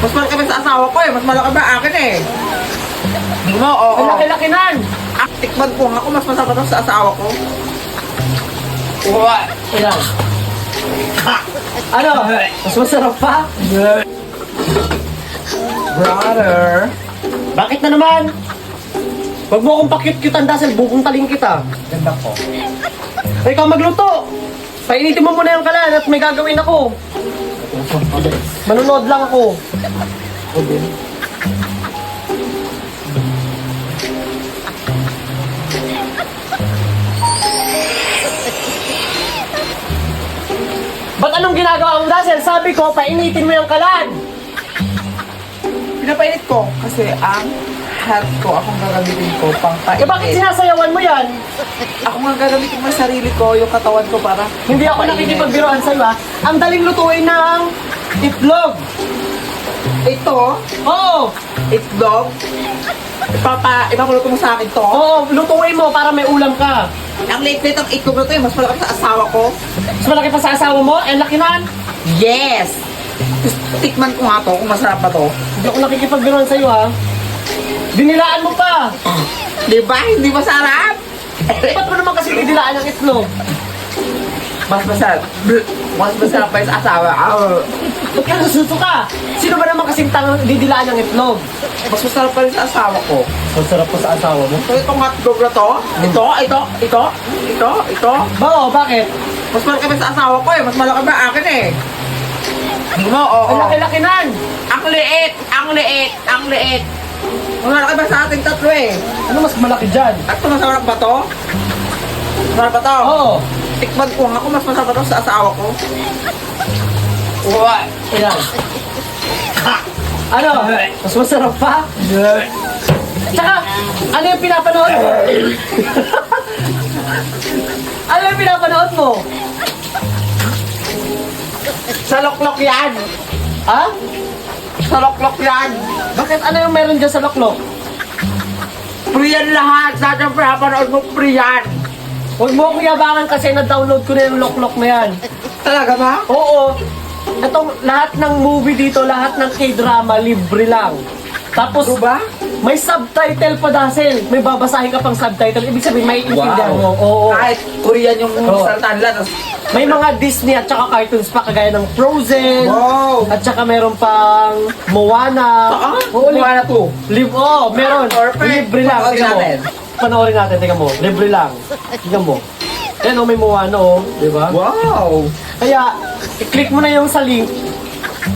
Mas malaki ba sa asawa ko eh. Mas malaki ba akin eh. Hindi mo, oo. Ang laki-laki nan! Tikman ko nga kung mas masarap ito sa asawa ko. Ayan. Ano? Mas masarap pa? Brother. Bakit na naman? Huwag mo akong pakit-cutan dahil bubuntaling kita. Ganda ko. Ikaw magluto! Painitin mo muna yung kalan at may gagawin ako. Manunood lang ako. Ba't anong ginagawa mo, Dazzle? Sabi ko, painitin mo yung kalan. Pinapainit ko kasi ang health ko, akong gagamitin ko pang painit. Eh bakit sinasayawan mo yan? Ako nga gagamitin mo yung sarili ko, yung katawan ko para Hindi ako painit. nakikipagbiroan sa'yo ha. Ang daling lutuin ng itlog. Ito, Oo. itlog. Ipapuluto mo sa akin to. Oo, lutuin mo para may ulam ka. Ang late ng itlog na to eh, mas malaki sa asawa ko. Mas malaki pa sa asawa mo, eh laki nan. Yes! Tikman ko nga to, kung masarap ba to. Hindi ako nakikipagbiroan sa'yo ha. Dinilaan mo pa. Di ba? Hindi masarap? Ba't mo naman kasi didilaan ng itlog? Mas masarap. Mas masarap pa yung sa asawa. Ba't ka nasuso ka? Sino ba naman kasing didilaan ng itlog? Mas masarap pa rin sa asawa ko. Masarap pa sa asawa mo. So itong hotdog na to, ito. Oo, bakit? Mas malaki ba sa asawa ko eh, mas malaki ba akin eh. Hindi mo, oo. Ang laki-laki nan. Ang liit. Mas malaki ba sa ating tatlo eh. Ano mas malaki dyan? At ito, masarap ba to? Masarap ba to? Oo. Tikman ko nga kung mas masarap ba to sa asawa ko. Ayan. Ano? Mas masarap pa? Tsaka, ano yung pinapanood mo? Ano yung pinapanood mo? Salok-lok yan! Ha? Salok-lok yan! Bakit ano yung meron dyan sa loklok? Free yan lahat! Lahat ng pinapanood mo, free yan! Huwag mo akong yabangan kasi na-download ko na yung loklok na yan. Talaga ba? Oo. Itong lahat ng movie dito, lahat ng K-drama, libre lang. Tapos, Ano ba? may subtitle pa Dazzle. May babasahin ka pang subtitle. Ibig sabihin, may intindihan mo. Oo. Kahit Korean yung Oo. salita nila. tas- May mga Disney at saka cartoons pa kagaya ng Frozen. Wow! At saka meron pang Moana. Oo, Moana to. meron. Perfect. Libre lang. Panoorin Tingnan mo. natin. Panoorin natin, tingnan mo. Libre lang. Tingnan mo. Ayan o, may Moana o. Diba? Wow! Kaya, i-click mo na yung sa link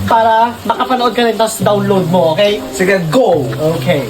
para makapanood ka rin tapos download mo, okay? Sige, go! Okay.